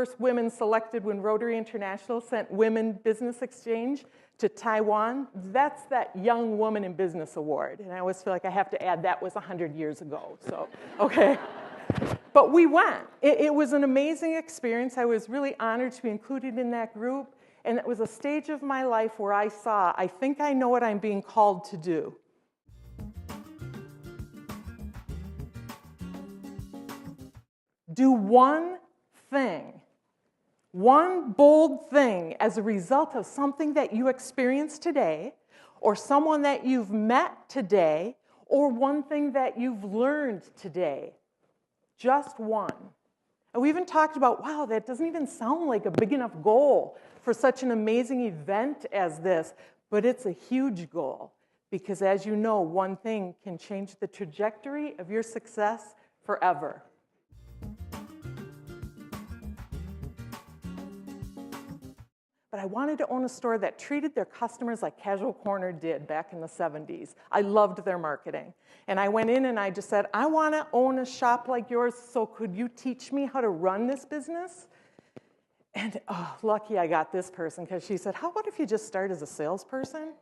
first women selected when Rotary International sent Women Business Exchange to Taiwan. That's that Young Woman in Business Award. And I always feel like I have to add that was 100 years ago. So, okay. But we went. It was an amazing experience. I was really honored to be included in that group. And it was a stage of my life where I saw, I think I know what I'm being called to do. Do one thing, one bold thing as a result of something that you experienced today, or someone that you've met today, or one thing that you've learned today. Just one. And we even talked about, wow, that doesn't even sound like a big enough goal for such an amazing event as this, but it's a huge goal because, as you know, one thing can change the trajectory of your success forever. But I wanted to own a store that treated their customers like Casual Corner did back in the 70s. I loved their marketing. And I went in and I just said, I want to own a shop like yours, so could you teach me how to run this business? And oh, lucky I got this person, because she said, how about if you just start as a salesperson?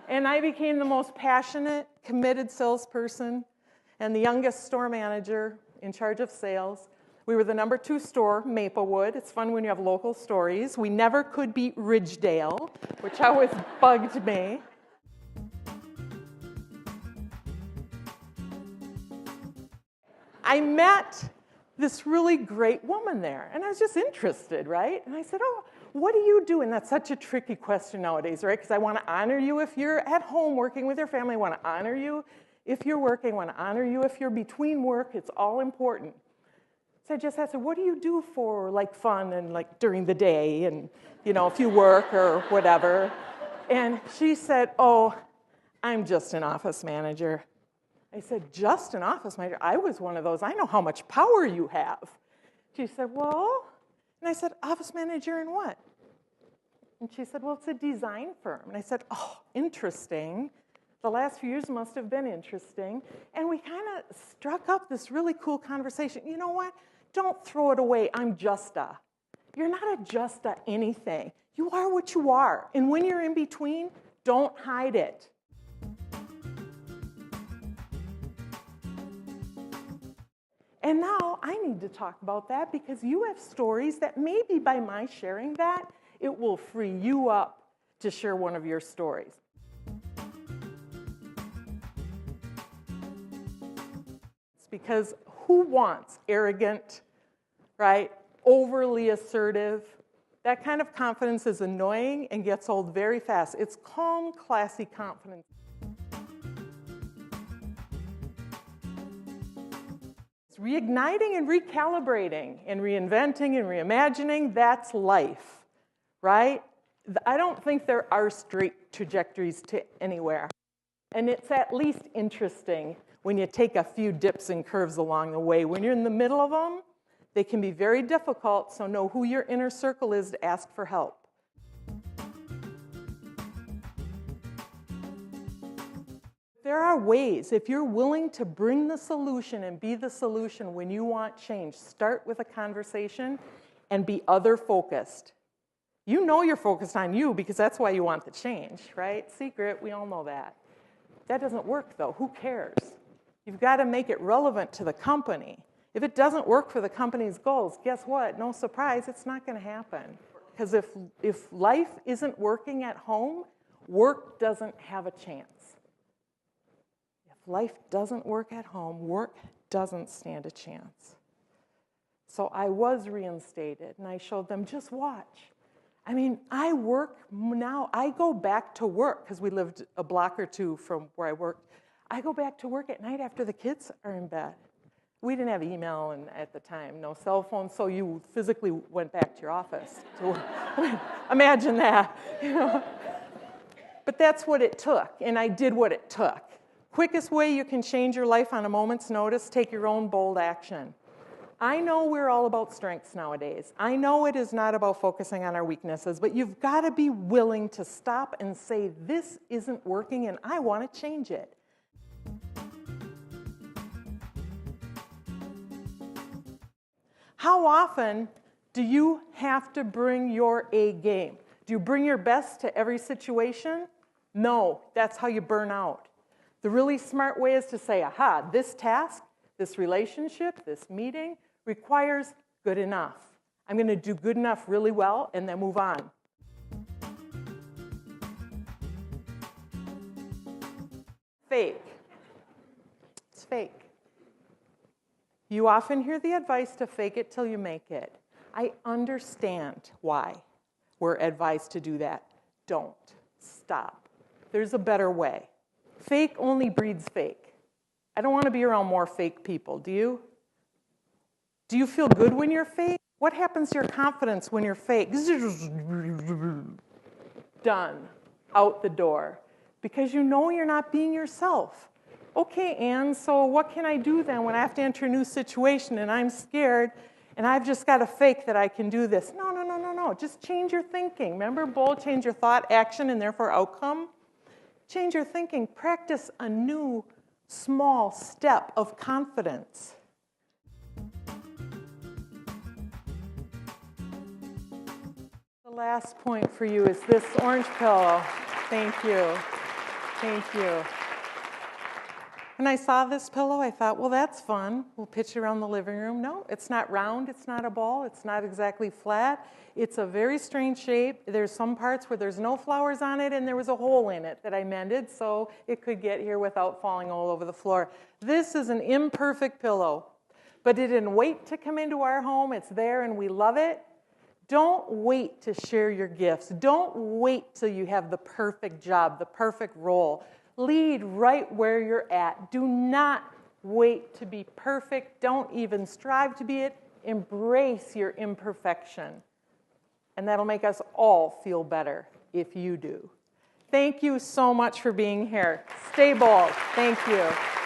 And I became the most passionate, committed salesperson and the youngest store manager in charge of sales. We were the #2 store, Maplewood. It's fun when you have local stories. We never could beat Ridgedale, which always bugged me. I met this really great woman there, and I was just interested, right? And I said, oh, what do you do? And that's such a tricky question nowadays, right? Because I want to honor you if you're at home working with your family. I want to honor you if you're working. I want to honor you if you're between work. It's all important. So I just asked her, what do you do for like fun and like during the day and, you know, if you work or whatever? And she said, oh, I'm just an office manager. I said, just an office manager? I was one of those. I know how much power you have. She said, well, and I said, office manager in what? And she said, well, it's a design firm. And I said, oh, interesting. The last few years must have been interesting. And we kind of struck up this really cool conversation. You know what? Don't throw it away. I'm just a. You're not a just a anything. You are what you are. And when you're in between, don't hide it. And now I need to talk about that because you have stories that maybe by my sharing that, it will free you up to share one of your stories. It's because who wants arrogant, right, overly assertive? That kind of confidence is annoying and gets old very fast. It's calm, classy confidence. It's reigniting and recalibrating and reinventing and reimagining. That's life, right? I don't think there are straight trajectories to anywhere. And it's at least interesting when you take a few dips and curves along the way. When you're in the middle of them, they can be very difficult, so know who your inner circle is to ask for help. There are ways, if you're willing to bring the solution and be the solution when you want change, start with a conversation and be other-focused. You know you're focused on you because that's why you want the change, right? Secret, we all know that. That doesn't work, though. Who cares? You've got to make it relevant to the company. If it doesn't work for the company's goals, guess what? No surprise, it's not going to happen. Because if life isn't working at home, work doesn't have a chance. If life doesn't work at home, work doesn't stand a chance. So I was reinstated, and I showed them, just watch. I mean, I work now. I go back to work, because we lived a block or two from where I worked. I go back to work at night after the kids are in bed. We didn't have email at the time, no cell phone, so you physically went back to your office. So, imagine that, you know. But that's what it took, and I did what it took. Quickest way you can change your life on a moment's notice, take your own bold action. I know we're all about strengths nowadays. I know it is not about focusing on our weaknesses, but you've got to be willing to stop and say, this isn't working and I want to change it. How often do you have to bring your A game? Do you bring your best to every situation? No, that's how you burn out. The really smart way is to say, aha, this task, this relationship, this meeting requires good enough. I'm going to do good enough really well and then move on. Fake. It's fake. You often hear the advice to fake it till you make it. I understand why we're advised to do that. Don't. Stop. There's a better way. Fake only breeds fake. I don't want to be around more fake people, do you? Do you feel good when you're fake? What happens to your confidence when you're fake? Done. Out the door. Because you know you're not being yourself. Okay, Anne, so what can I do then when I have to enter a new situation and I'm scared and I've just got to fake that I can do this? No. Just change your thinking. Remember, bold, change your thought, action, and therefore outcome? Change your thinking. Practice a new, small step of confidence. The last point for you is this orange pillow. Thank you. Thank you. When I saw this pillow, I thought, well, that's fun. We'll pitch it around the living room. No, it's not round. It's not a ball. It's not exactly flat. It's a very strange shape. There's some parts where there's no flowers on it, and there was a hole in it that I mended so it could get here without falling all over the floor. This is an imperfect pillow, but it didn't wait to come into our home. It's there, and we love it. Don't wait to share your gifts. Don't wait till you have the perfect job, the perfect role. Lead right where you're at. Do not wait to be perfect. Don't even strive to be it. Embrace your imperfection. And that'll make us all feel better if you do. Thank you so much for being here. Stay bold. Thank you.